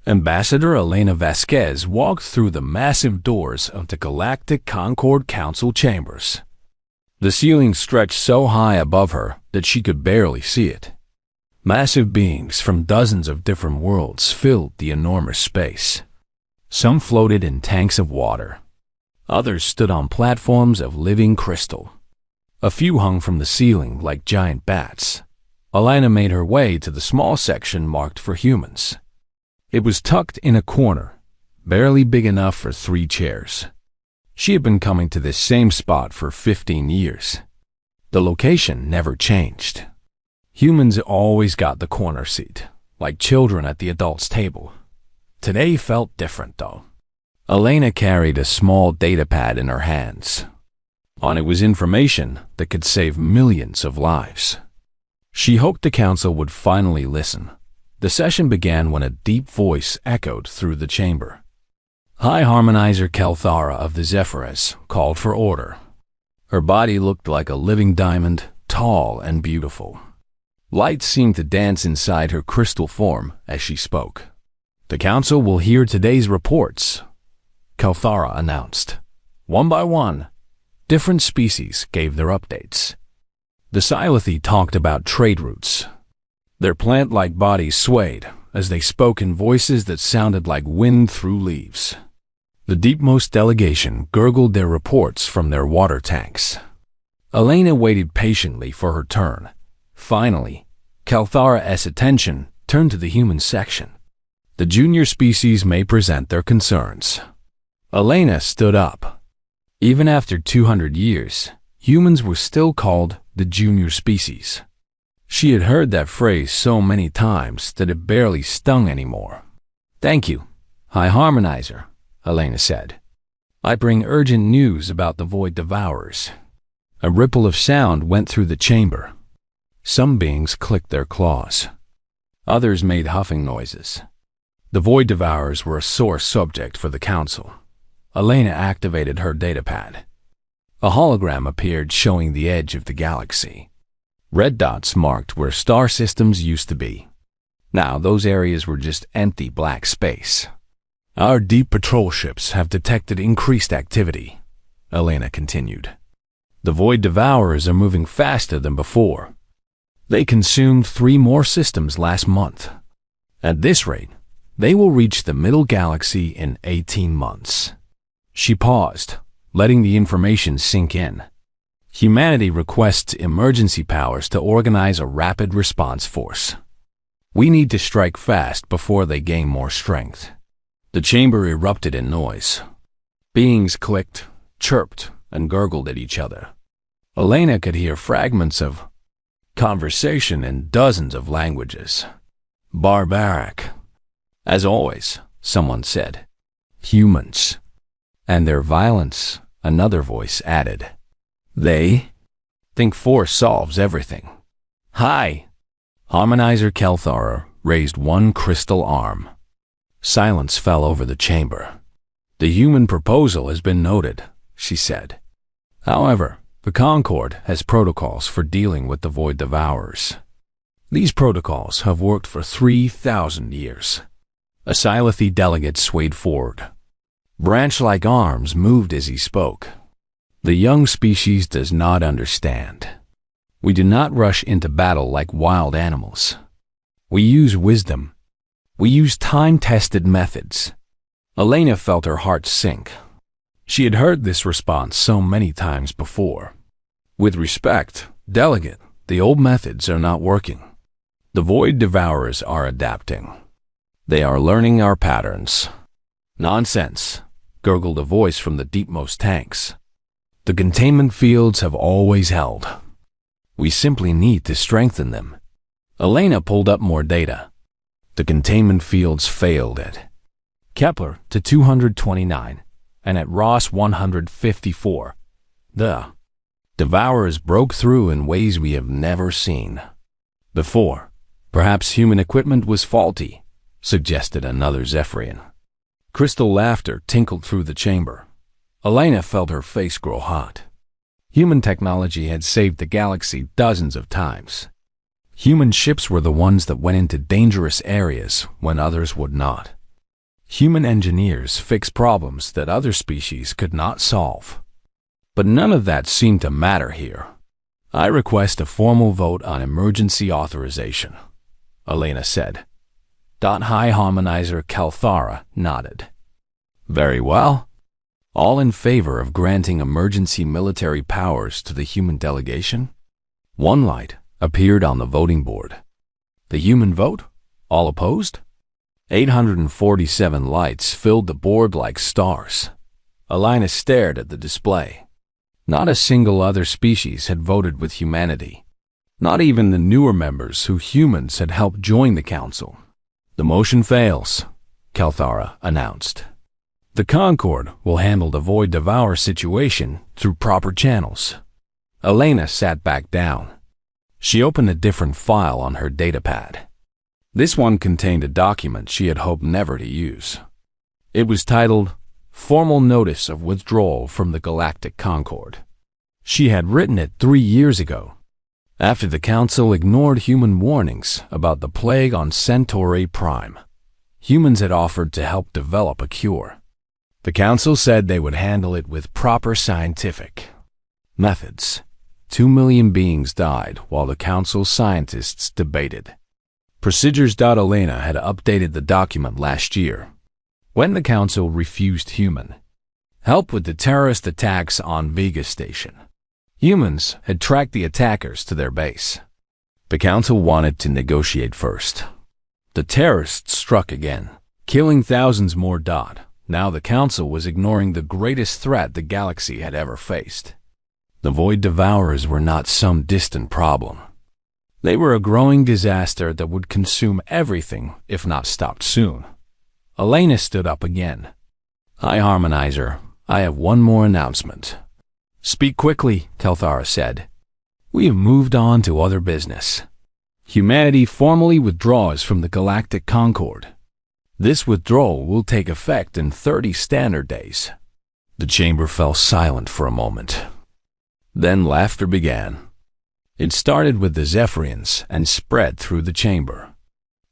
Ambassador Elena Vasquez walked through the massive doors of the Galactic Concord Council chambers. The ceiling stretched so high above her that she could barely see it. Massive beings from dozens of different worlds filled the enormous space. Some floated in tanks of water. Others stood on platforms of living crystal. A few hung from the ceiling like giant bats. Elena made her way to the small section marked for humans. It was tucked in a corner, barely big enough for 3 chairs. She had been coming to this same spot for 15 years. The location never changed. Humans always got the corner seat, like children at the adults' table. Today felt different, though. Elena carried a small data pad in her hands. On it was information that could save millions of lives. She hoped the council would finally listen. The session began when a deep voice echoed through the chamber. High Harmonizer Kelthara of the Zephyrs called for order. Her body looked like a living diamond, tall and beautiful. Light seemed to dance inside her crystal form as she spoke. "The council will hear today's reports," Kelthara announced. One by one, different species gave their updates. The Sci-Fi talked about trade routes. Their plant-like bodies swayed as they spoke in voices that sounded like wind through leaves. The deepmost delegation gurgled their reports from their water tanks. Elena waited patiently for her turn. Finally, Kelthara's attention turned to the human section. "The junior species may present their concerns." Elena stood up. Even after 200 years, humans were still called the junior species. She had heard that phrase so many times that it barely stung anymore. "Thank you, High Harmonizer," Elena said. "I bring urgent news about the Void Devourers." A ripple of sound went through the chamber. Some beings clicked their claws. Others made huffing noises. The Void Devourers were a sore subject for the council. Elena activated her datapad. A hologram appeared showing the edge of the galaxy. Red dots marked where star systems used to be. Now those areas were just empty black space. "Our deep patrol ships have detected increased activity," Elena continued. "The Void Devourers are moving faster than before. They consumed 3 more systems last month. At this rate, they will reach the middle galaxy in 18 months. She paused, letting the information sink in. Humanity requests emergency powers to organize a rapid response force. We need to strike fast before they gain more strength. The chamber erupted in noise. Beings clicked, chirped, and gurgled at each other. Elena could hear fragments of conversation in dozens of languages. Barbaric. As always, someone said. Humans. And their violence, another voice added. They think force solves everything. Hi! Harmonizer Kelthara raised one crystal arm. Silence fell over the chamber. The human proposal has been noted, she said. However, the Concord has protocols for dealing with the Void Devourers. These protocols have worked for 3,000 years. A Sci-Fi delegate swayed forward. Branch-like arms moved as he spoke. The young species does not understand. We do not rush into battle like wild animals. We use wisdom. We use time-tested methods. Elena felt her heart sink. She had heard this response so many times before. With respect, delegate, the old methods are not working. The Void Devourers are adapting. They are learning our patterns. Nonsense, gurgled a voice from the deepmost tanks. The containment fields have always held. We simply need to strengthen them. Elena pulled up more data. The containment fields failed at Kepler to 229 and at Ross 154. The Devourers broke through in ways we have never seen before. Perhaps human equipment was faulty, suggested another Zephyrian. Crystal laughter tinkled through the chamber. Elena felt her face grow hot. Human technology had saved the galaxy dozens of times. Human ships were the ones that went into dangerous areas when others would not. Human engineers fix problems that other species could not solve. But none of that seemed to matter here. I request a formal vote on emergency authorization, Elena said. High Harmonizer Kalthara nodded. Very well. All in favor of granting emergency military powers to the human delegation? One light appeared on the voting board. The human vote? All opposed? 847 lights filled the board like stars. Elena stared at the display. Not a single other species had voted with humanity. Not even the newer members who humans had helped join the council. The motion fails, Kalthara announced. The Concord will handle the Void Devour situation through proper channels. Elena sat back down. She opened a different file on her datapad. This one contained a document she had hoped never to use. It was titled, Formal Notice of Withdrawal from the Galactic Concord. She had written it 3 years ago, after the Council ignored human warnings about the plague on Centauri Prime. Humans had offered to help develop a cure. The Council said they would handle it with proper scientific methods. 2 million beings died while the Council scientists debated. Procedures.Elena had updated the document last year, when the Council refused human help with the terrorist attacks on Vega Station. Humans had tracked the attackers to their base. The Council wanted to negotiate first. The terrorists struck again, killing thousands more. Now the Council was ignoring the greatest threat the galaxy had ever faced. The Void Devourers were not some distant problem. They were a growing disaster that would consume everything if not stopped soon. Elena stood up again. High Harmonizer, I have one more announcement. Speak quickly, Kalthara said. We have moved on to other business. Humanity formally withdraws from the Galactic Concord. This withdrawal will take effect in 30 standard days. The chamber fell silent for a moment. Then laughter began. It started with the Zephyrians and spread through the chamber.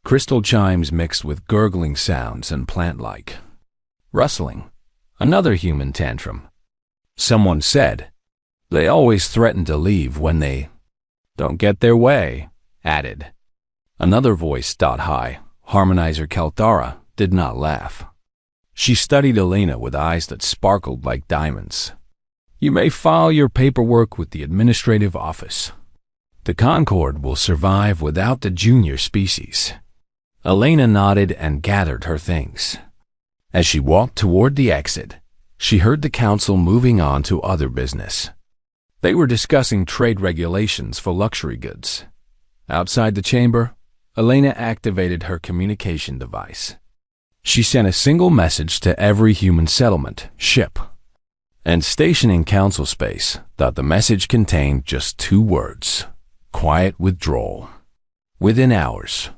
Crystal chimes mixed with gurgling sounds and plant-like rustling. Another human tantrum. Someone said, they always threaten to leave when they don't get their way, added. Another voice. High Harmonizer Kalthara did not laugh. She studied Elena with eyes that sparkled like diamonds. You may file your paperwork with the administrative office. The Concord will survive without the junior species. Elena nodded and gathered her things. As she walked toward the exit, she heard the Council moving on to other business. They were discussing trade regulations for luxury goods. Outside the chamber, Elena activated her communication device. She sent a single message to every human settlement, ship, and station in Council space. The message contained just 2 words, quiet withdrawal. Within hours,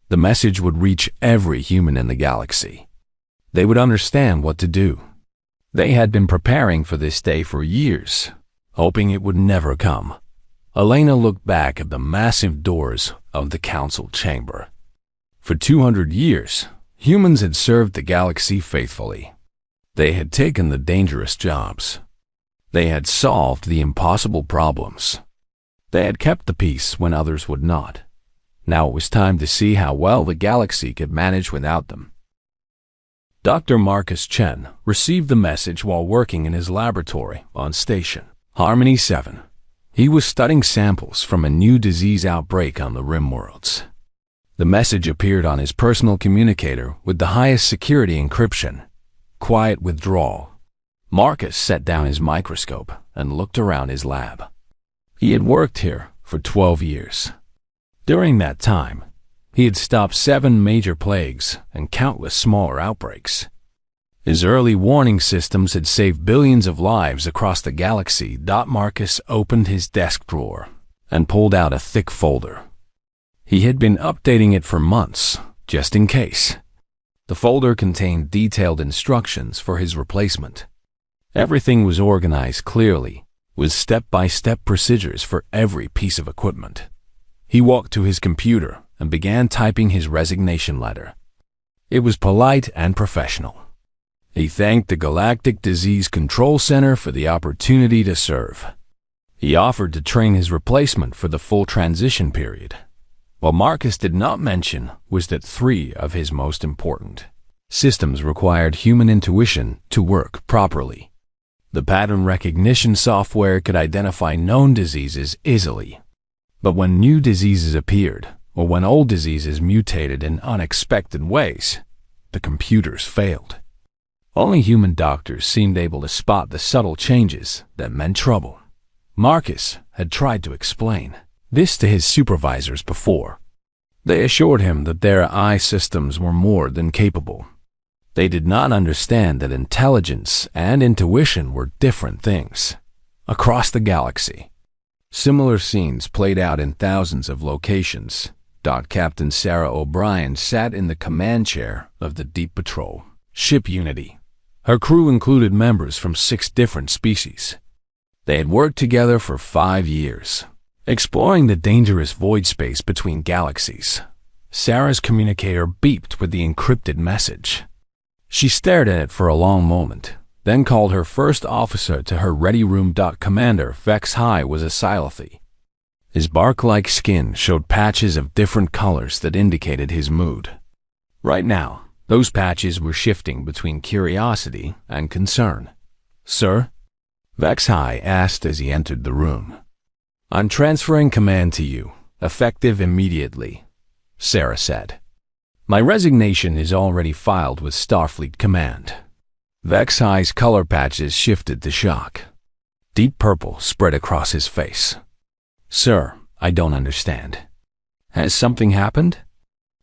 the message would reach every human in the galaxy. They would understand what to do. They had been preparing for this day for years, hoping it would never come. Elena looked back at the massive doors of the Council chamber. For 200 years, humans had served the galaxy faithfully. They had taken the dangerous jobs. They had solved the impossible problems. They had kept the peace when others would not. Now it was time to see how well the galaxy could manage without them. Dr. Marcus Chen received the message while working in his laboratory on Station Harmony 7. He was studying samples from a new disease outbreak on the Rim worlds. The message appeared on his personal communicator with the highest security encryption. Quiet withdrawal. Marcus set down his microscope and looked around his lab. He had worked here for 12 years. During that time, he had stopped 7 major plagues and countless smaller outbreaks. His early warning systems had saved billions of lives across the galaxy. Marcus opened his desk drawer and pulled out a thick folder. He had been updating it for months, just in case. The folder contained detailed instructions for his replacement. Everything was organized clearly, with step-by-step procedures for every piece of equipment. He walked to his computer and began typing his resignation letter. It was polite and professional. He thanked the Galactic Disease Control Center for the opportunity to serve. He offered to train his replacement for the full transition period. What Marcus did not mention was that 3 of his most important systems required human intuition to work properly. The pattern recognition software could identify known diseases easily. But when new diseases appeared, or when old diseases mutated in unexpected ways, the computers failed. Only human doctors seemed able to spot the subtle changes that meant trouble. Marcus had tried to explain this to his supervisors before. They assured him that their eye systems were more than capable. They did not understand that intelligence and intuition were different things. Across the galaxy, similar scenes played out in thousands of locations. Captain Sarah O'Brien sat in the command chair of the Deep Patrol ship Unity. Her crew included members from 6 different species. They had worked together for 5 years, exploring the dangerous void space between galaxies. Sarah's communicator beeped with the encrypted message. She stared at it for a long moment, then called her first officer to her ready room. Commander Vex High was a Silothy. His bark-like skin showed patches of different colors that indicated his mood. Right now, those patches were shifting between curiosity and concern. "Sir?" Vex High asked as he entered the room. "I'm transferring command to you, effective immediately," Sarah said. "My resignation is already filed with Starfleet Command." Vex High's color patches shifted to shock. Deep purple spread across his face. "Sir, I don't understand. Has something happened?"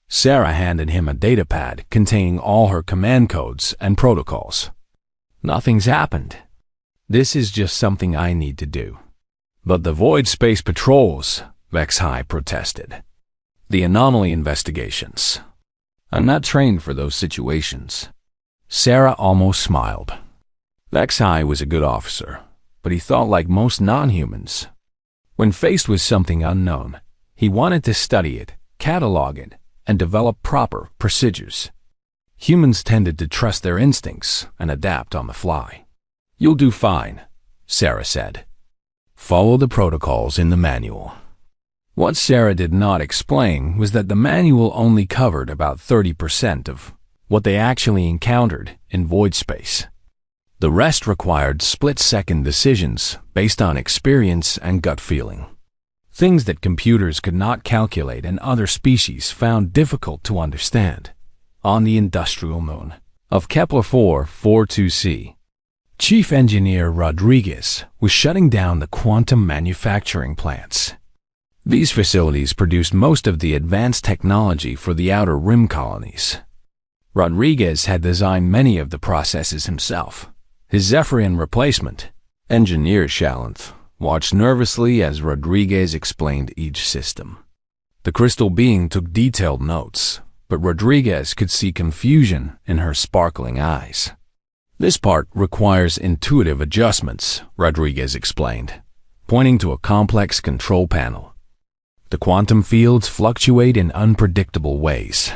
Sarah handed him a datapad containing all her command codes and protocols. "Nothing's happened. This is just something I need to do." "But the Void Space Patrols," Vex High protested. "The anomaly investigations. I'm not trained for those situations." Sarah almost smiled. Vex High was a good officer, but he thought like most non-humans. When faced with something unknown, he wanted to study it, catalog it, and develop proper procedures. Humans tended to trust their instincts and adapt on the fly. "You'll do fine," Sarah said. "Follow the protocols in the manual." What Sarah did not explain was that the manual only covered about 30% of what they actually encountered in void space. The rest required split-second decisions based on experience and gut feeling. Things that computers could not calculate and other species found difficult to understand. On the industrial moon of Kepler 442c, Chief Engineer Rodriguez was shutting down the quantum manufacturing plants. These facilities produced most of the advanced technology for the outer rim colonies. Rodriguez had designed many of the processes himself. His Zephyrian replacement, Engineer Shalanth, watched nervously as Rodriguez explained each system. The crystal being took detailed notes, but Rodriguez could see confusion in her sparkling eyes. "This part requires intuitive adjustments," Rodriguez explained, pointing to a complex control panel. "The quantum fields fluctuate in unpredictable ways.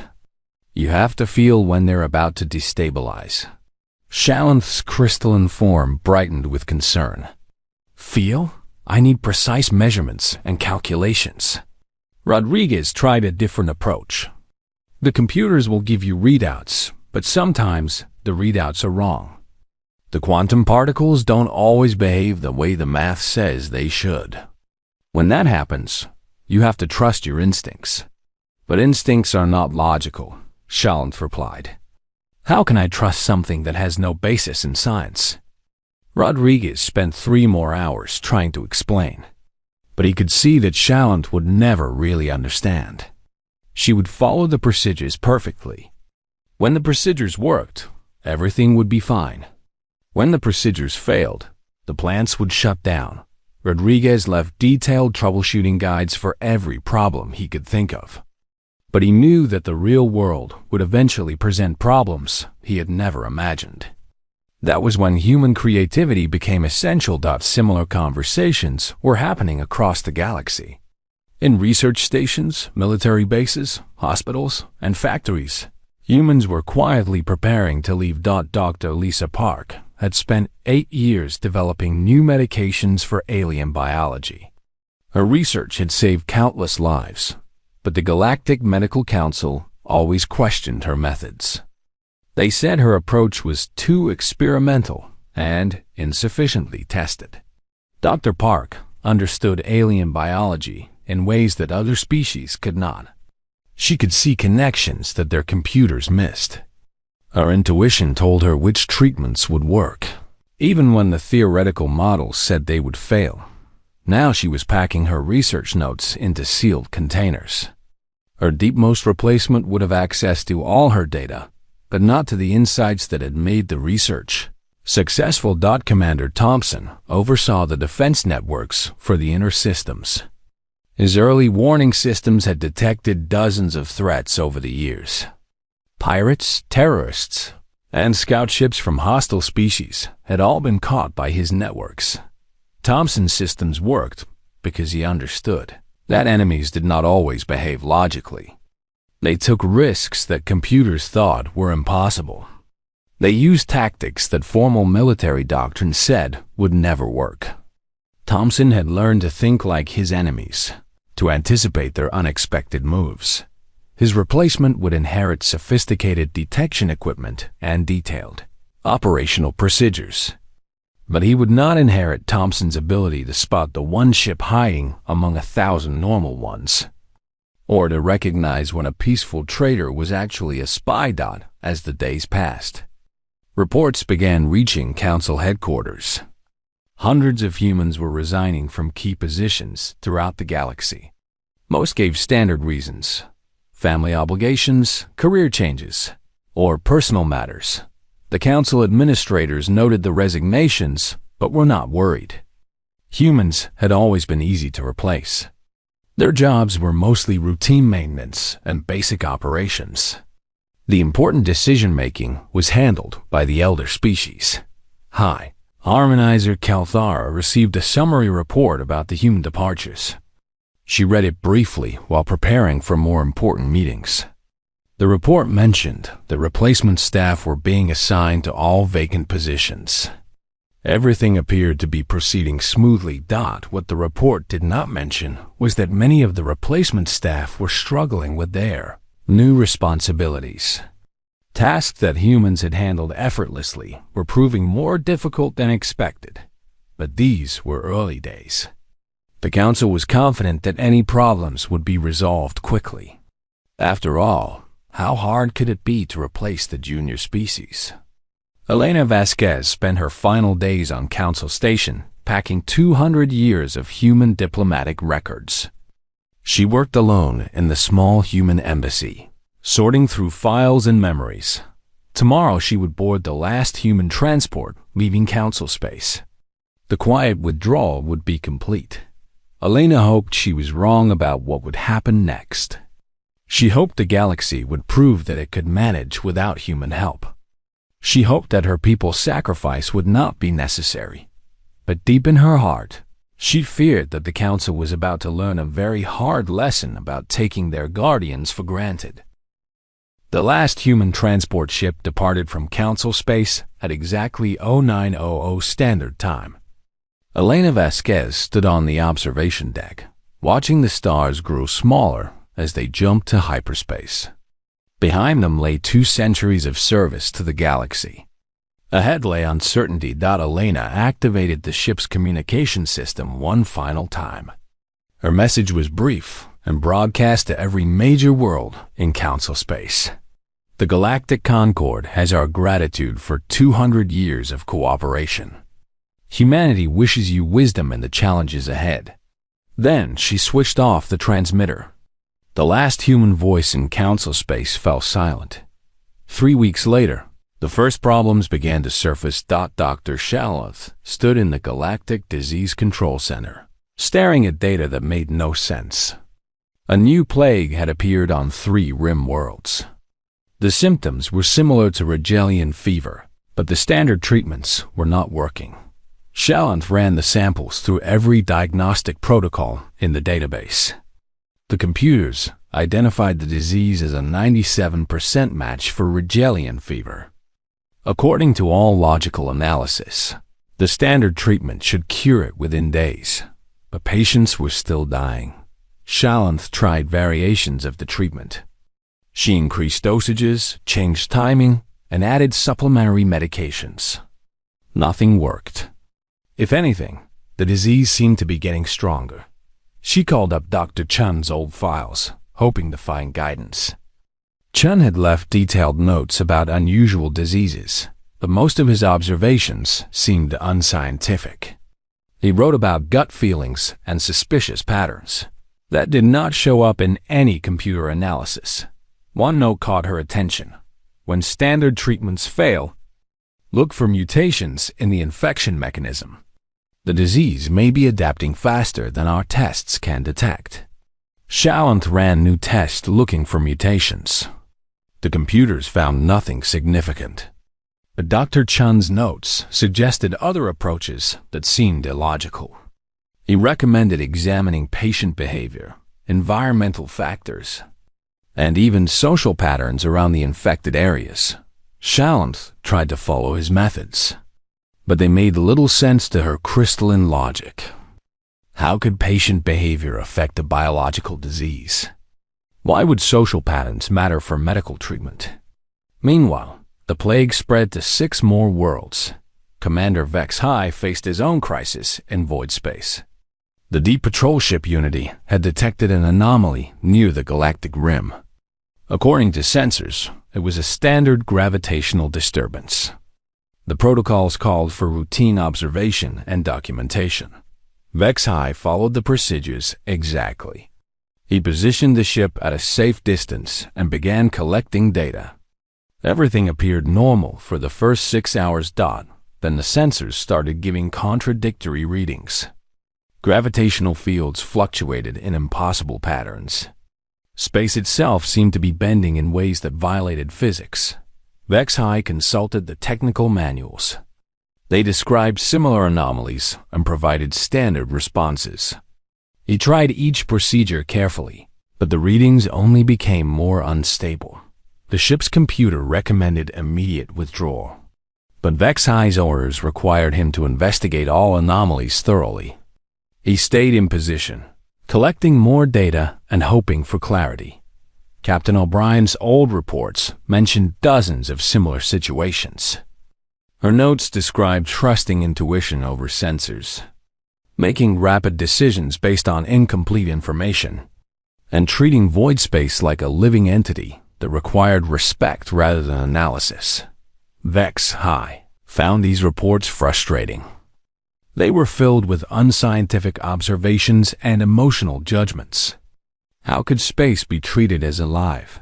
You have to feel when they're about to destabilize." Shalanth's crystalline form brightened with concern. "Feel? I need precise measurements and calculations." Rodriguez tried a different approach. "The computers will give you readouts, but sometimes the readouts are wrong. The quantum particles don't always behave the way the math says they should. When that happens, you have to trust your instincts." "But instincts are not logical," Shalanth replied. "How can I trust something that has no basis in science?" Rodriguez spent 3 more hours trying to explain, but he could see that Shalanth would never really understand. She would follow the procedures perfectly. When the procedures worked, everything would be fine. When the procedures failed, the plants would shut down. Rodriguez left detailed troubleshooting guides for every problem he could think of. But he knew that the real world would eventually present problems he had never imagined. That was when human creativity became essential. Similar conversations were happening across the galaxy. In research stations, military bases, hospitals, and factories, Humans were quietly preparing to leave. Dr. Lisa Park had spent 8 years developing new medications for alien biology. Her research had saved countless lives, but the Galactic Medical Council always questioned her methods. They said her approach was too experimental and insufficiently tested. Dr. Park understood alien biology in ways that other species could not. She could see connections that their computers missed. Her intuition told her which treatments would work, even when the theoretical models said they would fail. Now she was packing her research notes into sealed containers. Her deepmost replacement would have access to all her data, but not to the insights that had made the research successful. Commander Thompson oversaw the defense networks for the inner systems. His early warning systems had detected dozens of threats over the years. Pirates, terrorists, and scout ships from hostile species had all been caught by his networks. Thompson's systems worked because he understood that enemies did not always behave logically. They took risks that computers thought were impossible. They used tactics that formal military doctrine said would never work. Thompson had learned to think like his enemies, to anticipate their unexpected moves. His replacement would inherit sophisticated detection equipment and detailed operational procedures. But he would not inherit Thompson's ability to spot the one ship hiding among 1,000 normal ones, or to recognize when a peaceful trader was actually a spy. As the days passed, reports began reaching Council headquarters. Hundreds of humans were resigning from key positions throughout the galaxy. Most gave standard reasons: family obligations, career changes, or personal matters. The Council administrators noted the resignations, but were not worried. Humans had always been easy to replace. Their jobs were mostly routine maintenance and basic operations. The important decision-making was handled by the elder species. High Harmonizer Kalthara received a summary report about the human departures. She read it briefly while preparing for more important meetings. The report mentioned that replacement staff were being assigned to all vacant positions. Everything appeared to be proceeding smoothly. What the report did not mention was that many of the replacement staff were struggling with their new responsibilities. Tasks that humans had handled effortlessly were proving more difficult than expected, but these were early days. The Council was confident that any problems would be resolved quickly. After all, how hard could it be to replace the junior species? Elena Vasquez spent her final days on Council Station, packing 200 years of human diplomatic records. She worked alone in the small human embassy, sorting through files and memories. Tomorrow she would board the last human transport leaving Council space. The quiet withdrawal would be complete. Elena hoped she was wrong about what would happen next. She hoped the galaxy would prove that it could manage without human help. She hoped that her people's sacrifice would not be necessary. But deep in her heart, she feared that the Council was about to learn a very hard lesson about taking their guardians for granted. The last human transport ship departed from Council space at exactly 0900 Standard Time. Elena Vasquez stood on the observation deck, watching the stars grow smaller as they jumped to hyperspace. Behind them lay 2 centuries of service to the galaxy. Ahead lay uncertainty. Elena activated the ship's communication system one final time. Her message was brief and broadcast to every major world in Council space. The Galactic Concord has our gratitude for 200 years of cooperation. Humanity wishes you wisdom in the challenges ahead. Then she switched off the transmitter. The last human voice in Council space fell silent. 3 weeks later, the first problems began to surface. Dr. Shalath stood in the Galactic Disease Control Center, staring at data that made no sense. A new plague had appeared on 3 rim worlds. The symptoms were similar to Rigelian fever, but the standard treatments were not working. Shalath ran the samples through every diagnostic protocol in the database. The computers identified the disease as a 97% match for Rigelian fever. According to all logical analysis, the standard treatment should cure it within days, but patients were still dying. Shalanth tried variations of the treatment. She increased dosages, changed timing, and added supplementary medications. Nothing worked. If anything, the disease seemed to be getting stronger. She called up Dr. Chun's old files, hoping to find guidance. Chun had left detailed notes about unusual diseases, but most of his observations seemed unscientific. He wrote about gut feelings and suspicious patterns that did not show up in any computer analysis. One note caught her attention. When standard treatments fail, look for mutations in the infection mechanism. The disease may be adapting faster than our tests can detect. Shalanth ran new tests looking for mutations. The computers found nothing significant. But Dr. Chun's notes suggested other approaches that seemed illogical. He recommended examining patient behavior, environmental factors, and even social patterns around the infected areas. Shalanth tried to follow his methods, but they made little sense to her crystalline logic. How could patient behavior affect a biological disease? Why would social patterns matter for medical treatment? Meanwhile, the plague spread to 6 more worlds. Commander Vex High faced his own crisis in void space. The Deep Patrol ship Unity had detected an anomaly near the galactic rim. According to sensors, it was a standard gravitational disturbance. The protocols called for routine observation and documentation. Vex High followed the procedures exactly. He positioned the ship at a safe distance and began collecting data. Everything appeared normal for the first 6 hours. Then the sensors started giving contradictory readings. Gravitational fields fluctuated in impossible patterns. Space itself seemed to be bending in ways that violated physics. Vex High consulted the technical manuals. They described similar anomalies and provided standard responses. He tried each procedure carefully, but the readings only became more unstable. The ship's computer recommended immediate withdrawal, but Vex High's orders required him to investigate all anomalies thoroughly. He stayed in position, collecting more data and hoping for clarity. Captain O'Brien's old reports mentioned dozens of similar situations. Her notes described trusting intuition over sensors, making rapid decisions based on incomplete information, and treating void space like a living entity that required respect rather than analysis. Vex High found these reports frustrating. They were filled with unscientific observations and emotional judgments. How could space be treated as alive?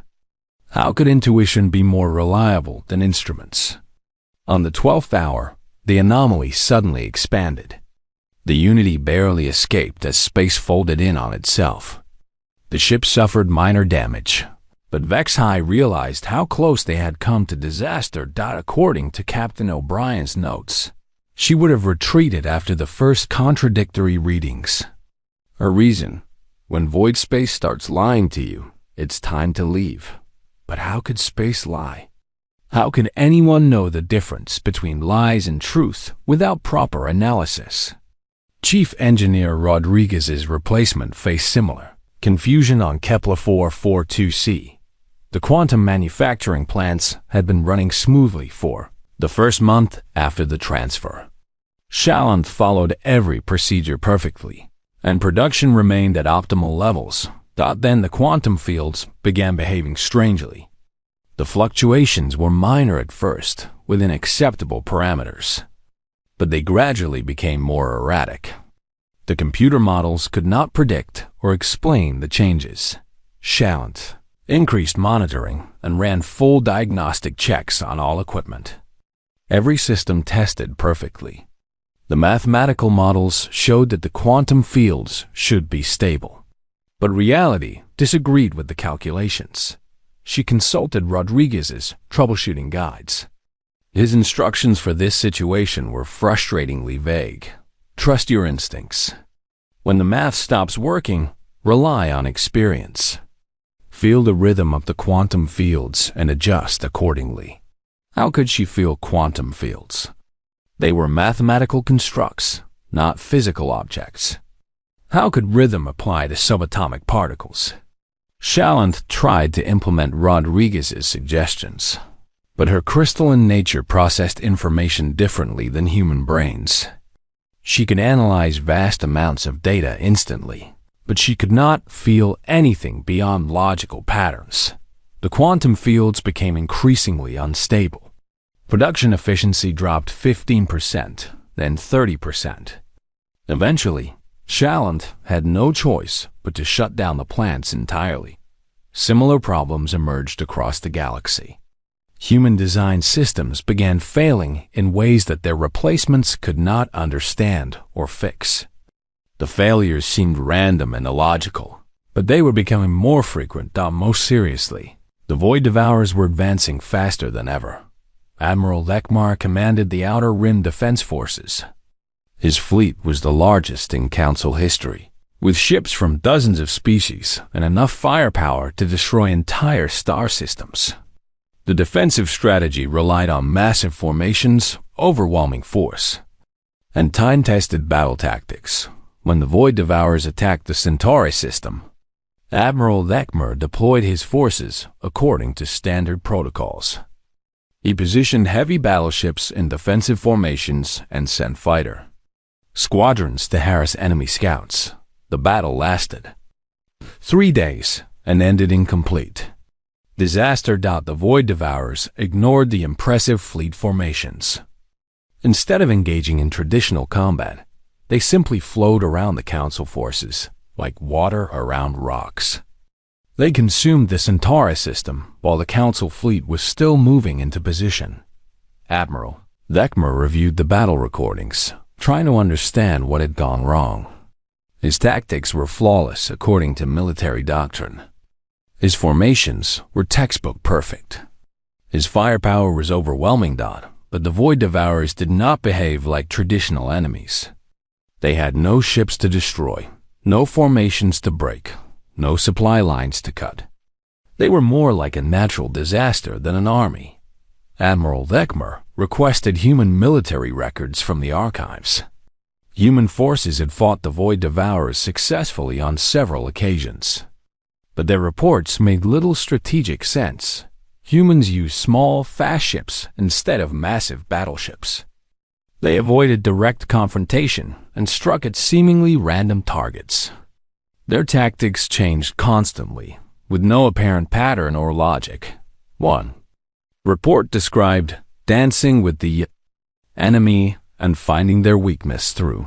How could intuition be more reliable than instruments? On the 12th hour, the anomaly suddenly expanded. The Unity barely escaped as space folded in on itself. The ship suffered minor damage, but Vex High realized how close they had come to disaster. According to Captain O'Brien's notes, she would have retreated after the first contradictory readings. Her reason: when void space starts lying to you, it's time to leave. But how could space lie? How could anyone know the difference between lies and truth without proper analysis? Chief Engineer Rodriguez's replacement faced similar confusion on Kepler 442c. The quantum manufacturing plants had been running smoothly for the first month after the transfer. Shalanth followed every procedure perfectly, and production remained at optimal levels. Then the quantum fields began behaving strangely. The fluctuations were minor at first, within acceptable parameters, but they gradually became more erratic. The computer models could not predict or explain the changes. Shalanth increased monitoring and ran full diagnostic checks on all equipment. Every system tested perfectly. The mathematical models showed that the quantum fields should be stable, but reality disagreed with the calculations. She consulted Rodriguez's troubleshooting guides. His instructions for this situation were frustratingly vague. Trust your instincts. When the math stops working, rely on experience. feel the rhythm of the quantum fields and adjust accordingly. How could she feel quantum fields? They were mathematical constructs, not physical objects. How could rhythm apply to subatomic particles? Shalland tried to implement Rodriguez's suggestions, but her crystalline nature processed information differently than human brains. She could analyze vast amounts of data instantly, but she could not feel anything beyond logical patterns. The quantum fields became increasingly unstable. Production efficiency dropped 15%, then 30%. Eventually, Shalland had no choice but to shut down the plants entirely. Similar problems emerged across the galaxy. Human-designed systems began failing in ways that their replacements could not understand or fix. The failures seemed random and illogical, but they were becoming more frequent. Most seriously, the Void Devourers were advancing faster than ever. Admiral Lekmar commanded the Outer Rim Defense Forces. His fleet was the largest in Council history, with ships from dozens of species and enough firepower to destroy entire star systems. The defensive strategy relied on massive formations, overwhelming force, and time-tested battle tactics. When the Void Devourers attacked the Centauri system, Admiral Lekmar deployed his forces according to standard protocols. He positioned heavy battleships in defensive formations and sent fighter squadrons to harass enemy scouts. The battle lasted 3 days and ended incomplete. Disaster. The Void Devourers ignored the impressive fleet formations. Instead of engaging in traditional combat, they simply flowed around the Council forces like water around rocks. They consumed the Centauri system while the Council fleet was still moving into position. Admiral Lekmar reviewed the battle recordings, trying to understand what had gone wrong. His tactics were flawless according to military doctrine. His formations were textbook perfect. His firepower was overwhelming. But the Void Devourers did not behave like traditional enemies. They had no ships to destroy, no formations to break, no supply lines to cut. They were more like a natural disaster than an army. Admiral Lekmar requested human military records from the archives. Human forces had fought the Void Devourers successfully on several occasions, but their reports made little strategic sense. Humans used small, fast ships instead of massive battleships. They avoided direct confrontation and struck at seemingly random targets. Their tactics changed constantly, with no apparent pattern or logic. 1. Report described dancing with the enemy and finding their weakness through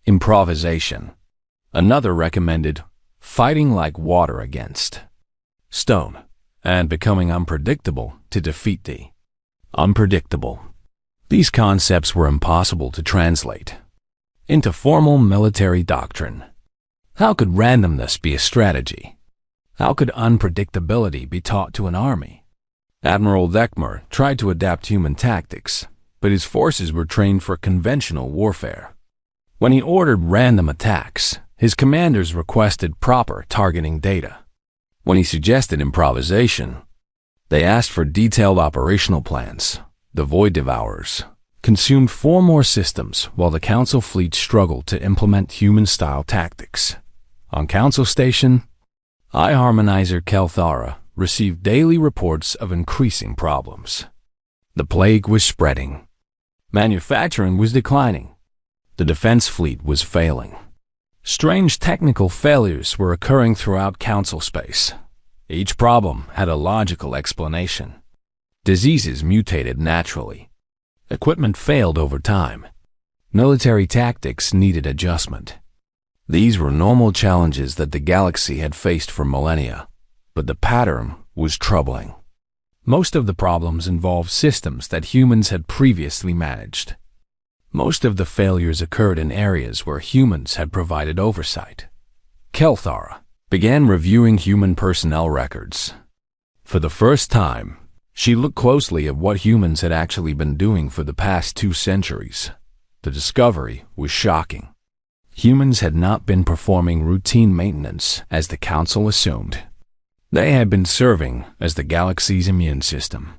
improvisation. Another recommended fighting like water against stone and becoming unpredictable to defeat the unpredictable. These concepts were impossible to translate into formal military doctrine. How could randomness be a strategy? How could unpredictability be taught to an army? Admiral Lekmar tried to adapt human tactics, but his forces were trained for conventional warfare. When he ordered random attacks, his commanders requested proper targeting data. When he suggested improvisation, they asked for detailed operational plans. The Void Devourers consumed 4 more systems while the Council fleet struggled to implement human-style tactics. On Council Station, iHarmonizer Kelthara received daily reports of increasing problems. The plague was spreading. Manufacturing was declining. The defense fleet was failing. Strange technical failures were occurring throughout Council space. Each problem had a logical explanation. Diseases mutated naturally. Equipment failed over time. Military tactics needed adjustment. These were normal challenges that the galaxy had faced for millennia, but the pattern was troubling. Most of the problems involved systems that humans had previously managed. Most of the failures occurred in areas where humans had provided oversight. Kelthara began reviewing human personnel records. For the first time, she looked closely at what humans had actually been doing for the past 2 centuries. The discovery was shocking. Humans had not been performing routine maintenance as the Council assumed. They had been serving as the galaxy's immune system,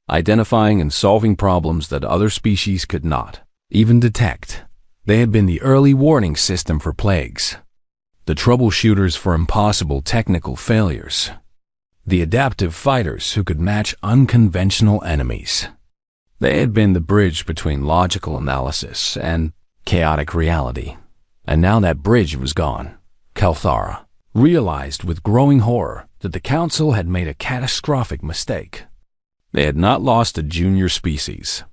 identifying and solving problems that other species could not even detect. They had been the early warning system for plagues, the troubleshooters for impossible technical failures, the adaptive fighters who could match unconventional enemies. They had been the bridge between logical analysis and chaotic reality. And now that bridge was gone. Kelthara realized with growing horror that the Council had made a catastrophic mistake. They had not lost a junior species.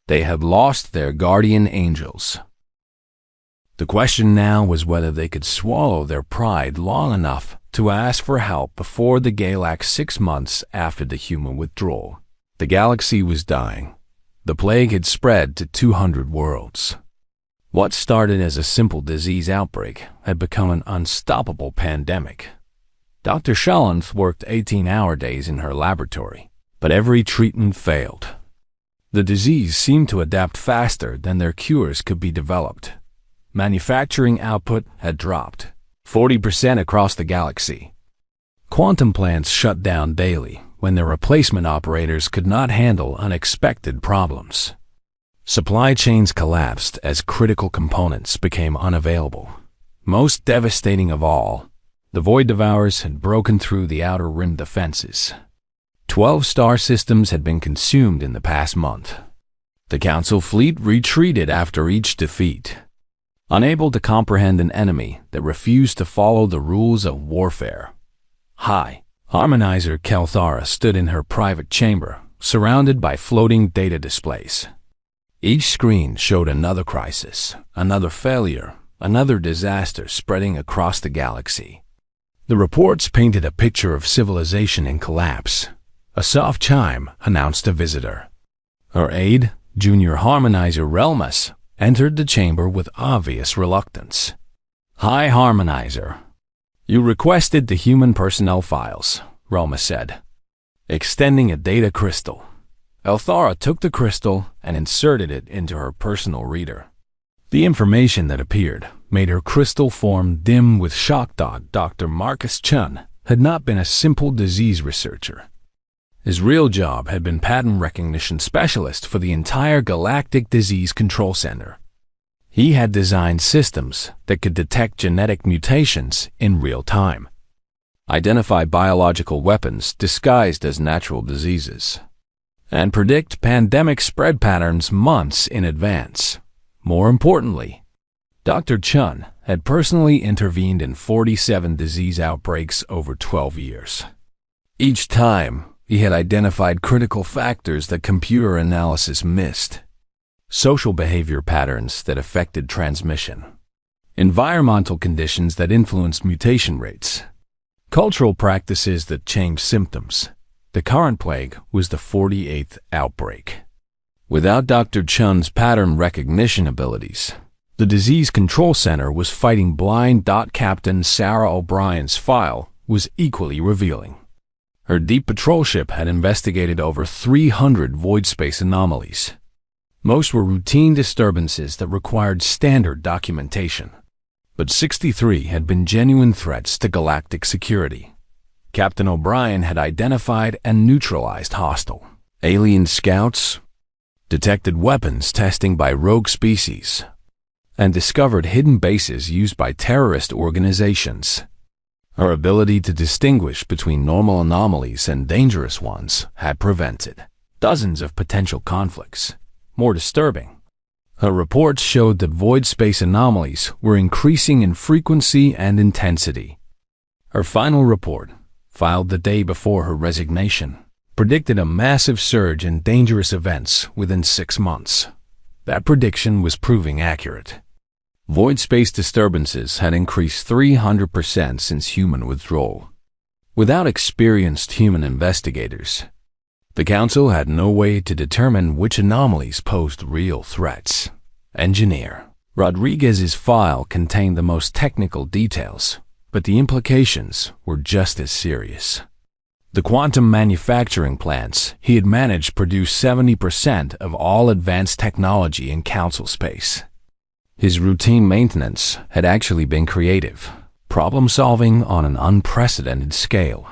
They had lost their guardian angels. The question now was whether they could swallow their pride long enough to ask for help before the Galax 6 months after the human withdrawal. The galaxy was dying. The plague had spread to 200 worlds. What started as a simple disease outbreak had become an unstoppable pandemic. Dr. Shallanth worked 18-hour days in her laboratory, but every treatment failed. The disease seemed to adapt faster than their cures could be developed. Manufacturing output had dropped 40% across the galaxy. Quantum plants shut down daily when their replacement operators could not handle unexpected problems. Supply chains collapsed as critical components became unavailable. Most devastating of all, the Void Devourers had broken through the Outer Rim defenses. 12 star systems had been consumed in the past month. The Council fleet retreated after each defeat, unable to comprehend an enemy that refused to follow the rules of warfare. High Harmonizer Kelthara stood in her private chamber, surrounded by floating data displays. Each screen showed another crisis, another failure, another disaster spreading across the galaxy. The reports painted a picture of civilization in collapse. A soft chime announced a visitor. Her aide, Junior Harmonizer Relmus, entered the chamber with obvious reluctance. "Hi, Harmonizer. You requested the human personnel files," Relmus said, extending a data crystal. Elthara took the crystal and inserted it into her personal reader. The information that appeared made her crystal form dim with shock. Dr. Marcus Chun had not been a simple disease researcher. His real job had been pattern recognition specialist for the entire Galactic Disease Control Center. He had designed systems that could detect genetic mutations in real time, identify biological weapons disguised as natural diseases, and predict pandemic spread patterns months in advance. More importantly, Dr. Chun had personally intervened in 47 disease outbreaks over 12 years. Each time, he had identified critical factors that computer analysis missed. Social behavior patterns that affected transmission, environmental conditions that influenced mutation rates, cultural practices that changed symptoms. The current plague was the 48th outbreak. Without Dr. Chun's pattern recognition abilities, the Disease Control Center was fighting blind. Captain Sarah O'Brien's file was equally revealing. Her deep patrol ship had investigated over 300 void space anomalies. Most were routine disturbances that required standard documentation, but 63 had been genuine threats to galactic security. Captain O'Brien had identified and neutralized hostile alien scouts, detected weapons testing by rogue species, and discovered hidden bases used by terrorist organizations. Her ability to distinguish between normal anomalies and dangerous ones had prevented dozens of potential conflicts. More disturbing, her reports showed that void space anomalies were increasing in frequency and intensity. Her final report, filed the day before her resignation, predicted a massive surge in dangerous events within 6 months. That prediction was proving accurate. Void space disturbances had increased 300% since human withdrawal. Without experienced human investigators, the Council had no way to determine which anomalies posed real threats. Engineer Rodriguez's file contained the most technical details, but the implications were just as serious. The quantum manufacturing plants he had managed produced 70% of all advanced technology in Council space. His routine maintenance had actually been creative, problem-solving on an unprecedented scale.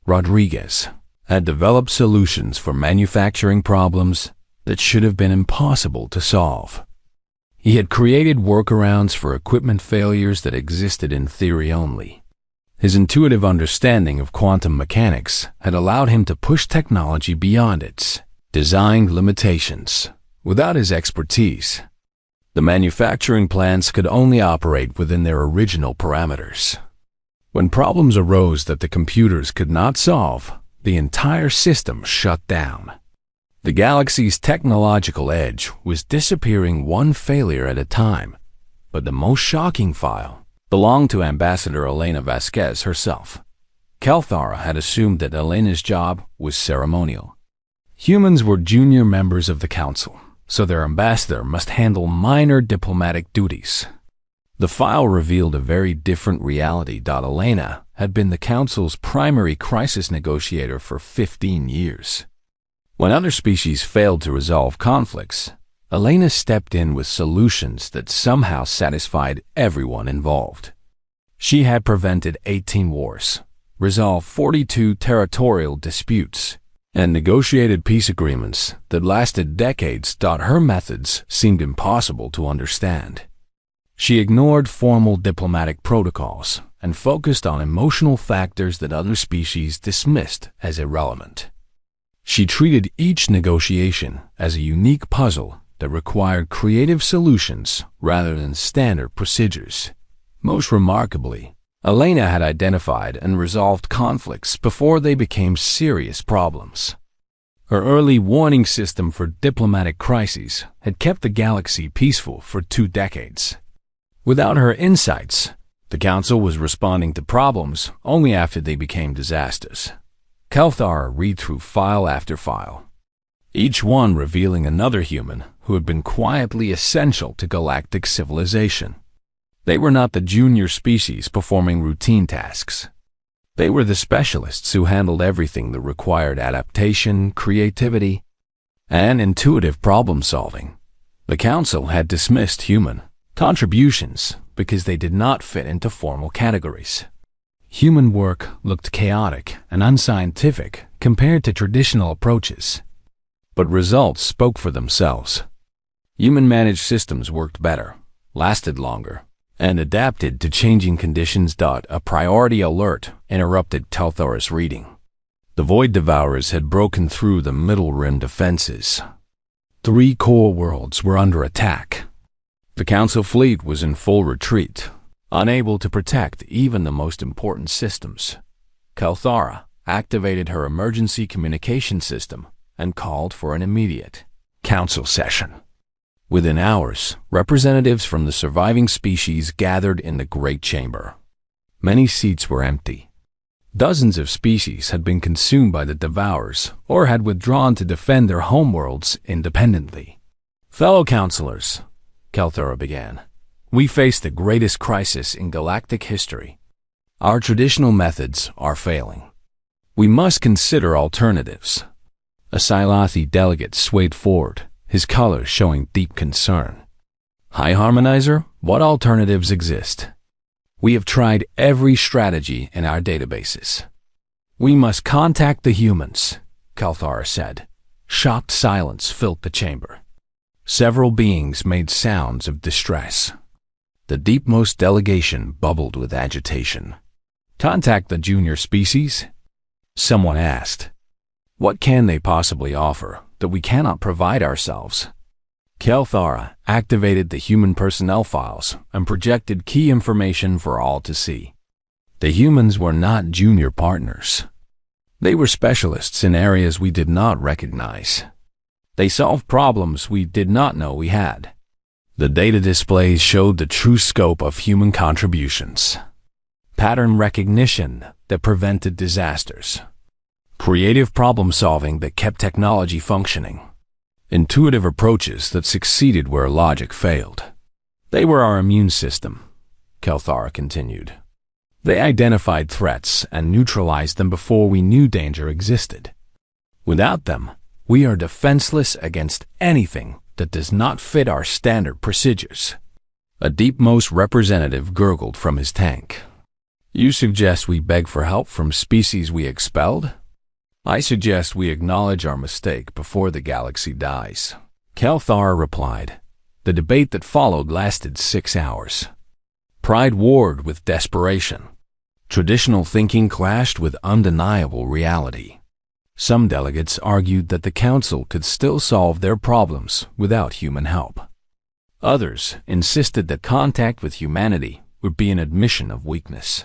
Rodriguez, had developed solutions for manufacturing problems that should have been impossible to solve. He had created workarounds for equipment failures that existed in theory only. His intuitive understanding of quantum mechanics had allowed him to push technology beyond its designed limitations. Without his expertise, the manufacturing plants could only operate within their original parameters. When problems arose that the computers could not solve, the entire system shut down. The galaxy's technological edge was disappearing one failure at a time, but the most shocking file belonged to Ambassador Elena Vasquez herself. Kelthara had assumed that Elena's job was ceremonial. Humans were junior members of the council, so their ambassador must handle minor diplomatic duties. The file revealed a very different reality. Elena had been the council's primary crisis negotiator for 15 years. When other species failed to resolve conflicts, Elena stepped in with solutions that somehow satisfied everyone involved. She had prevented 18 wars, resolved 42 territorial disputes, and negotiated peace agreements that lasted decades. Her methods seemed impossible to understand. She ignored formal diplomatic protocols and focused on emotional factors that other species dismissed as irrelevant. She treated each negotiation as a unique puzzle that required creative solutions rather than standard procedures. Most remarkably, Elena had identified and resolved conflicts before they became serious problems. Her early warning system for diplomatic crises had kept the galaxy peaceful for 2 decades. Without her insights, the Council was responding to problems only after they became disasters. Kelthar read through file after file, each one revealing another human who had been quietly essential to galactic civilization. They were not the junior species performing routine tasks. They were the specialists who handled everything that required adaptation, creativity, and intuitive problem-solving. The Council had dismissed human contributions because they did not fit into formal categories. Human work looked chaotic and unscientific compared to traditional approaches, but results spoke for themselves. Human-managed systems worked better, lasted longer, and adapted to changing conditions. A priority alert interrupted Telthar's reading. The Void Devourers had broken through the Middle Rim defenses. 3 core worlds were under attack. The Council fleet was in full retreat, unable to protect even the most important systems. Kelthara activated her emergency communication system and called for an immediate council session. Within hours, representatives from the surviving species gathered in the Great Chamber. Many seats were empty. Dozens of species had been consumed by the Devourers or had withdrawn to defend their homeworlds independently. Fellow councilors, Kelthara began, we face the greatest crisis in galactic history. Our traditional methods are failing. We must consider alternatives. A Silathi delegate swayed forward, his colors showing deep concern. High Harmonizer, what alternatives exist? We have tried every strategy in our databases. We must contact the humans, Kelthara said. Shocked silence filled the chamber. Several beings made sounds of distress. The deepmost delegation bubbled with agitation. Contact the junior species? Someone asked. What can they possibly offer that we cannot provide ourselves? Kelthara activated the human personnel files and projected key information for all to see. The humans were not junior partners. They were specialists in areas we did not recognize. They solved problems we did not know we had. The data displays showed the true scope of human contributions. Pattern recognition that prevented disasters. Creative problem-solving that kept technology functioning. Intuitive approaches that succeeded where logic failed. They were our immune system, Kelthara continued. They identified threats and neutralized them before we knew danger existed. Without them, we are defenseless against anything that does not fit our standard procedures. A deepmost representative gurgled from his tank. You suggest we beg for help from species we expelled? I suggest we acknowledge our mistake before the galaxy dies. Kelthar replied. The debate that followed lasted 6 hours. Pride warred with desperation. Traditional thinking clashed with undeniable reality. Some delegates argued that the Council could still solve their problems without human help. Others insisted that contact with humanity would be an admission of weakness.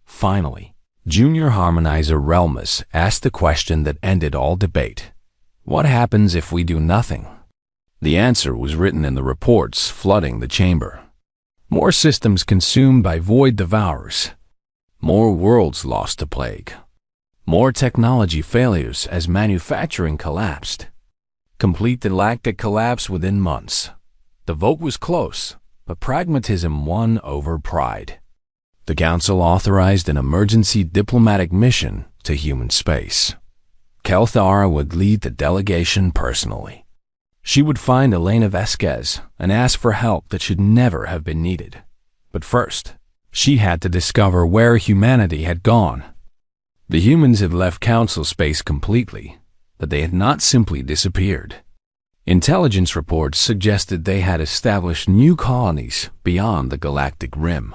Finally, Junior Harmonizer Relmus asked the question that ended all debate. What happens if we do nothing? The answer was written in the reports flooding the chamber. More systems consumed by void devourers. More worlds lost to plague. More technology failures as manufacturing collapsed. Complete galactic collapse within months. The vote was close, but pragmatism won over pride. The Council authorized an emergency diplomatic mission to human space. Kelthara would lead the delegation personally. She would find Elena Vasquez and ask for help that should never have been needed. But first, she had to discover where humanity had gone. The humans had left Council space completely, but they had not simply disappeared. Intelligence reports suggested they had established new colonies beyond the galactic rim,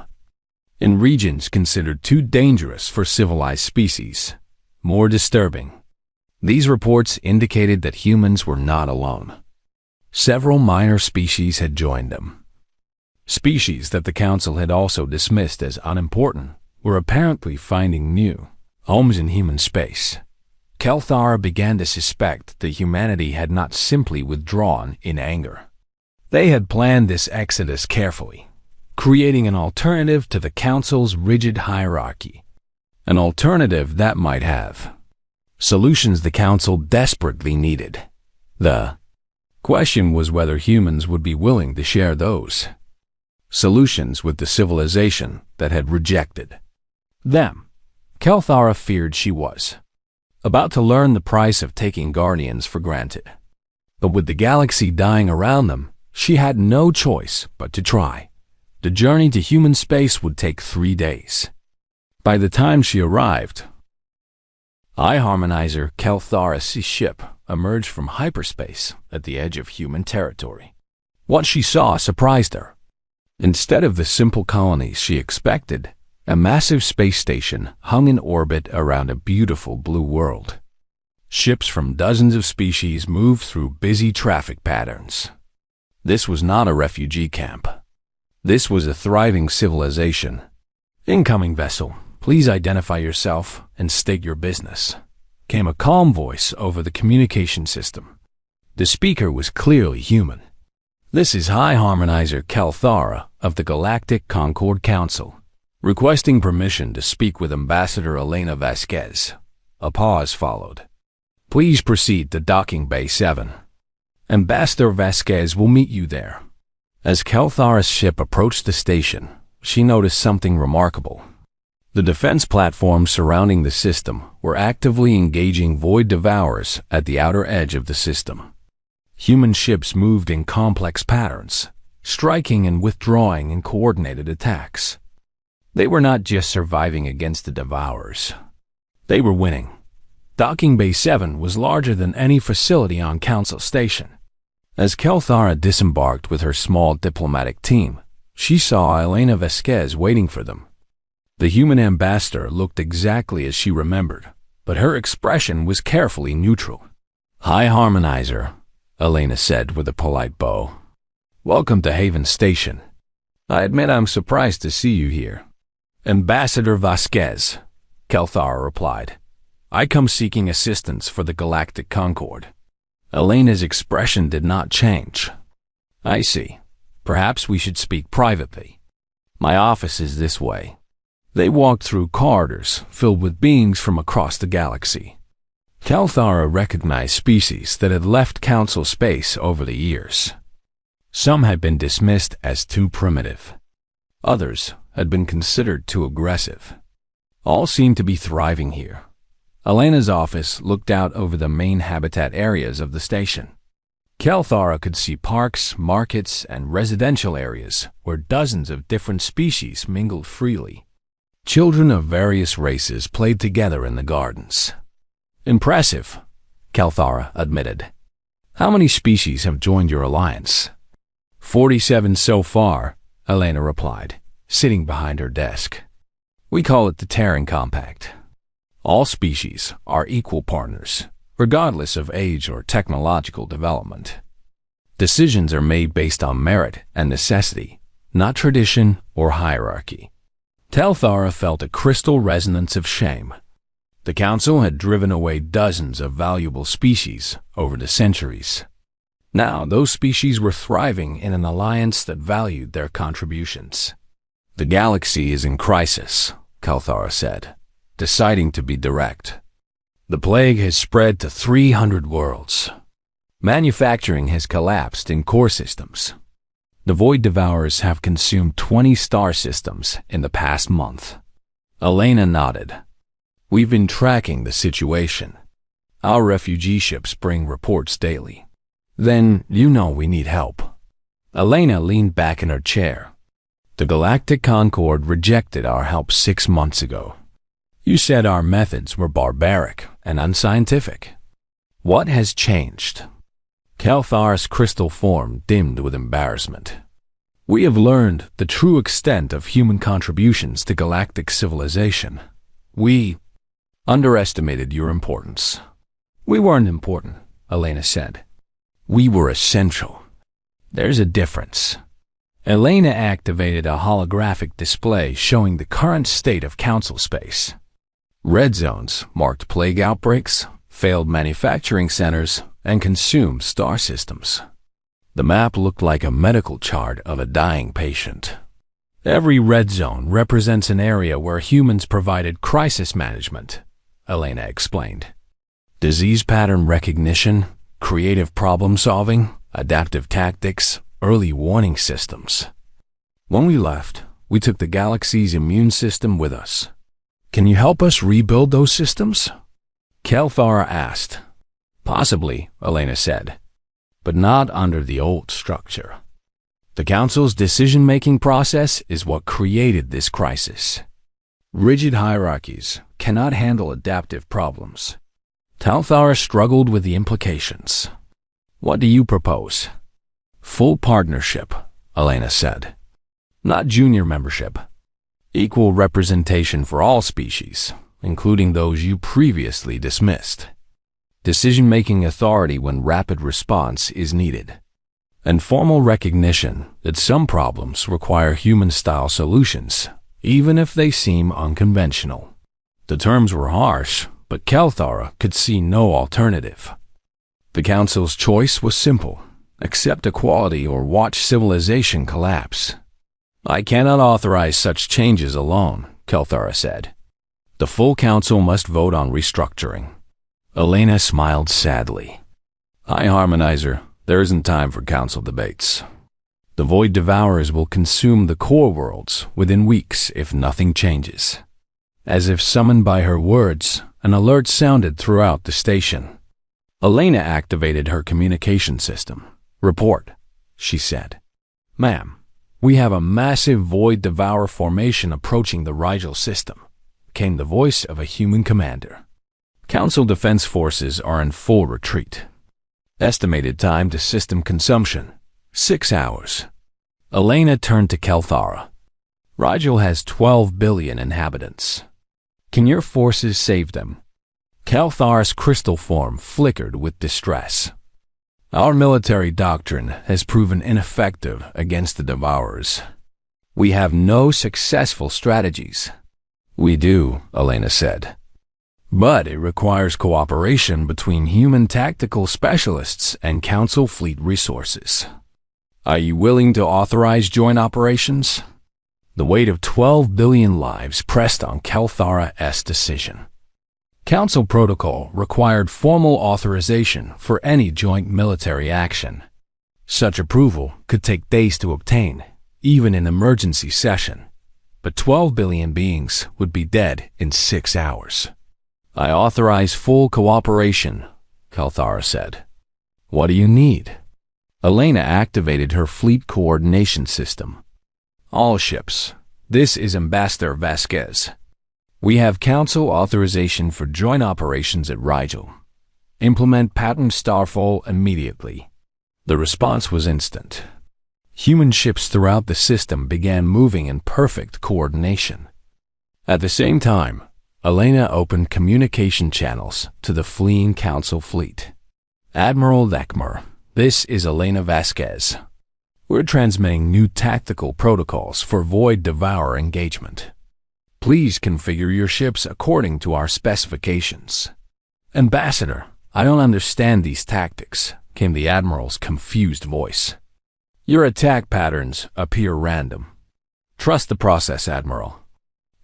in regions considered too dangerous for civilized species. More disturbing, these reports indicated that humans were not alone. Several minor species had joined them. Species that the Council had also dismissed as unimportant were apparently finding new homes in human space. Kelthar began to suspect that humanity had not simply withdrawn in anger. They had planned this exodus carefully, creating an alternative to the Council's rigid hierarchy. An alternative that might have solutions the Council desperately needed. The question was whether humans would be willing to share those solutions with the civilization that had rejected them. Kelthara feared she was about to learn the price of taking Guardians for granted. But with the galaxy dying around them, she had no choice but to try. The journey to human space would take 3 days. By the time she arrived, I-Harmonizer Kelthara's ship emerged from hyperspace at the edge of human territory. What she saw surprised her. Instead of the simple colonies she expected, a massive space station hung in orbit around a beautiful blue world. Ships from dozens of species moved through busy traffic patterns. This was not a refugee camp. This was a thriving civilization. Incoming vessel, please identify yourself and state your business, came a calm voice over the communication system. The speaker was clearly human. This is High Harmonizer Kelthara of the Galactic Concord Council, requesting permission to speak with Ambassador Elena Vasquez. A pause followed. Please proceed to Docking Bay 7. Ambassador Vasquez will meet you there. As Kelthara's ship approached the station, she noticed something remarkable. The defense platforms surrounding the system were actively engaging void devourers at the outer edge of the system. Human ships moved in complex patterns, striking and withdrawing in coordinated attacks. They were not just surviving against the devourers. They were winning. Docking Bay 7 was larger than any facility on Council Station. As Kelthara disembarked with her small diplomatic team, she saw Elena Vasquez waiting for them. The human ambassador looked exactly as she remembered, but her expression was carefully neutral. High Harmonizer, Elena said with a polite bow. Welcome to Haven Station. I admit I'm surprised to see you here. Ambassador Vasquez, Kelthara replied. I come seeking assistance for the Galactic Concord. Elena's expression did not change. I see. Perhaps we should speak privately. My office is this way. They walked through corridors filled with beings from across the galaxy. Kelthara recognized species that had left Council space over the years. Some had been dismissed as too primitive. Others had been considered too aggressive. All seemed to be thriving here. Elena's office looked out over the main habitat areas of the station. Kelthara could see parks, markets, and residential areas where dozens of different species mingled freely. Children of various races played together in the gardens. Impressive, Kalthara admitted. How many species have joined your alliance? 47 so far, Elena replied, sitting behind her desk. We call it the Terran Compact. All species are equal partners, regardless of age or technological development. Decisions are made based on merit and necessity, not tradition or hierarchy. Kalthara felt a crystal resonance of shame. The Council had driven away dozens of valuable species over the centuries. Now those species were thriving in an alliance that valued their contributions. The galaxy is in crisis, Kalthara said, deciding to be direct. The plague has spread to 300 worlds. Manufacturing has collapsed in core systems. The Void Devourers have consumed 20 star systems in the past month. Elena nodded. We've been tracking the situation. Our refugee ships bring reports daily. Then you know we need help. Elena leaned back in her chair. The Galactic Concord rejected our help 6 months ago. You said our methods were barbaric and unscientific. What has changed? Kalthara's crystal form dimmed with embarrassment. We have learned the true extent of human contributions to galactic civilization. We underestimated your importance. We weren't important, Elena said. We were essential. There's a difference. Elena activated a holographic display showing the current state of Council space. Red zones marked plague outbreaks, failed manufacturing centers, and consumed star systems. The map looked like a medical chart of a dying patient. Every red zone represents an area where humans provided crisis management, Elena explained. Disease pattern recognition, creative problem solving, adaptive tactics, early warning systems. When we left, we took the galaxy's immune system with us. Can you help us rebuild those systems? Kalthara asked. Possibly, Elena said, but not under the old structure. The Council's decision-making process is what created this crisis. Rigid hierarchies cannot handle adaptive problems. Kalthara struggled with the implications. What do you propose? Full partnership, Elena said. Not junior membership. Equal representation for all species, including those you previously dismissed. Decision-making authority when rapid response is needed. And formal recognition that some problems require human-style solutions, even if they seem unconventional. The terms were harsh, but Kalthara could see no alternative. The Council's choice was simple. Accept equality or watch civilization collapse. I cannot authorize such changes alone, Kalthara said. The full Council must vote on restructuring. Elena smiled sadly. High Harmonizer, there isn't time for Council debates. The Void Devourers will consume the core worlds within weeks if nothing changes. As if summoned by her words, an alert sounded throughout the station. Elena activated her communication system. Report, she said. Ma'am, we have a massive Void Devourer formation approaching the Rigel system, came the voice of a human commander. Council defense forces are in full retreat. Estimated time to system consumption, 6 hours. Elena turned to Kalthara. Rigel has 12 billion inhabitants. Can your forces save them? Kalthara's crystal form flickered with distress. Our military doctrine has proven ineffective against the Devourers. We have no successful strategies. We do, Elena said. But it requires cooperation between human tactical specialists and Council fleet resources. Are you willing to authorize joint operations? The weight of 12 billion lives pressed on Kalthara's decision. Council protocol required formal authorization for any joint military action. Such approval could take days to obtain, even in emergency session. But 12 billion beings would be dead in 6 hours. I authorize full cooperation, Kalthara said. What do you need? Elena activated her fleet coordination system. All ships. This is Ambassador Vasquez. We have Council authorization for joint operations at Rigel. Implement pattern starfall immediately. The response was instant. Human ships throughout the system began moving in perfect coordination. At the same time, Elena opened communication channels to the fleeing Council fleet. Admiral Lekmer, this is Elena Vasquez. We're transmitting new tactical protocols for Void Devourer engagement. Please configure your ships according to our specifications. Ambassador, I don't understand these tactics, came the Admiral's confused voice. Your attack patterns appear random. Trust the process, Admiral.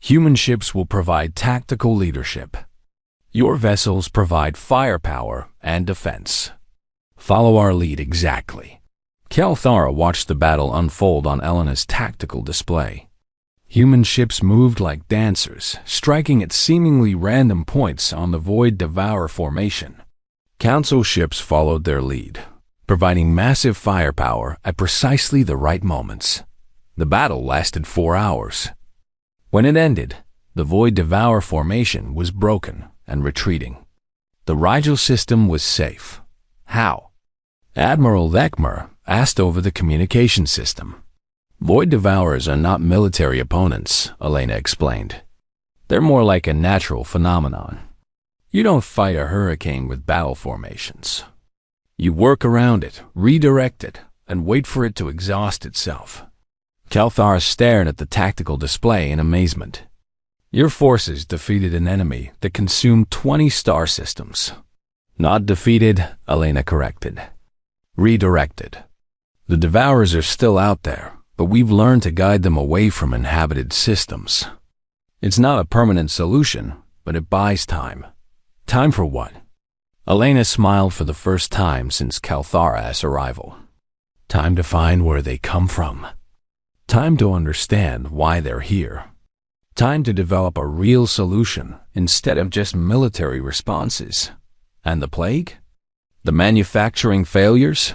Human ships will provide tactical leadership. Your vessels provide firepower and defense. Follow our lead exactly. Kelthara watched the battle unfold on Elena's tactical display. Human ships moved like dancers, striking at seemingly random points on the Void Devourer formation. Council ships followed their lead, providing massive firepower at precisely the right moments. The battle lasted 4 hours. When it ended, the Void Devourer formation was broken and retreating. The Rigel system was safe. How? Admiral Lekmer asked over the communication system. Void Devourers are not military opponents, Elena explained. They're more like a natural phenomenon. You don't fight a hurricane with battle formations. You work around it, redirect it, and wait for it to exhaust itself. Kelthar stared at the tactical display in amazement. Your forces defeated an enemy that consumed 20 star systems. Not defeated, Elena corrected. Redirected. The Devourers are still out there, but we've learned to guide them away from inhabited systems. It's not a permanent solution, but it buys time. Time for what? Elena smiled for the first time since Kelthara's arrival. Time to find where they come from. Time to understand why they're here. Time to develop a real solution instead of just military responses. And the plague? The manufacturing failures?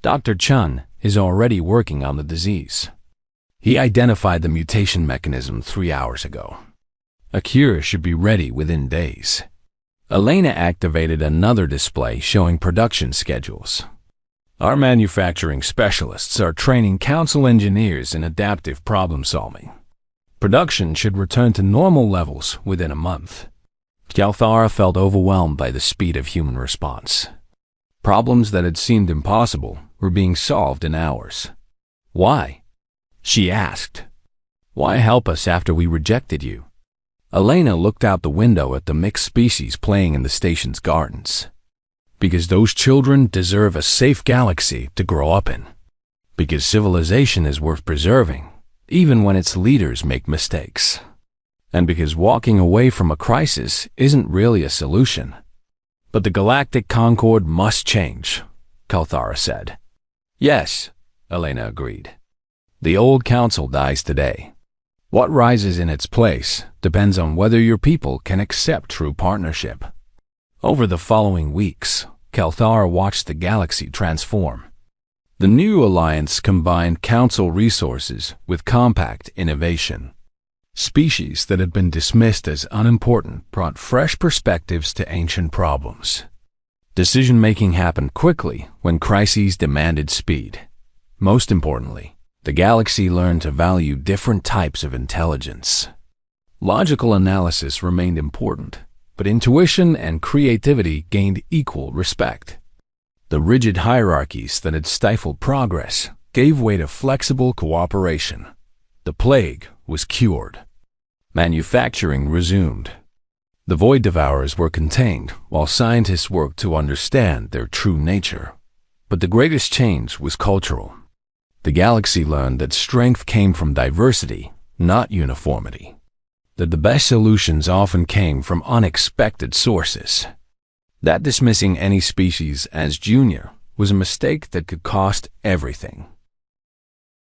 Dr. Chun is already working on the disease. He identified the mutation mechanism 3 hours ago. A cure should be ready within days. Elena activated another display showing production schedules. Our manufacturing specialists are training Council engineers in adaptive problem solving. Production should return to normal levels within a month. Kelthara felt overwhelmed by the speed of human response. Problems that had seemed impossible were being solved in hours. Why? She asked. Why help us after we rejected you? Elena looked out the window at the mixed species playing in the station's gardens. Because those children deserve a safe galaxy to grow up in. Because civilization is worth preserving, even when its leaders make mistakes. And because walking away from a crisis isn't really a solution. But the Galactic Concord must change, Kelthara said. Yes, Elena agreed. The old Council dies today. What rises in its place depends on whether your people can accept true partnership. Over the following weeks, Kelthara watched the galaxy transform. The new alliance combined Council resources with compact innovation. Species that had been dismissed as unimportant brought fresh perspectives to ancient problems. Decision-making happened quickly when crises demanded speed. Most importantly, the galaxy learned to value different types of intelligence. Logical analysis remained important, but intuition and creativity gained equal respect. The rigid hierarchies that had stifled progress gave way to flexible cooperation. The plague was cured. Manufacturing resumed. The Void Devourers were contained while scientists worked to understand their true nature. But the greatest change was cultural. The galaxy learned that strength came from diversity, not uniformity. That the best solutions often came from unexpected sources. That dismissing any species as junior was a mistake that could cost everything.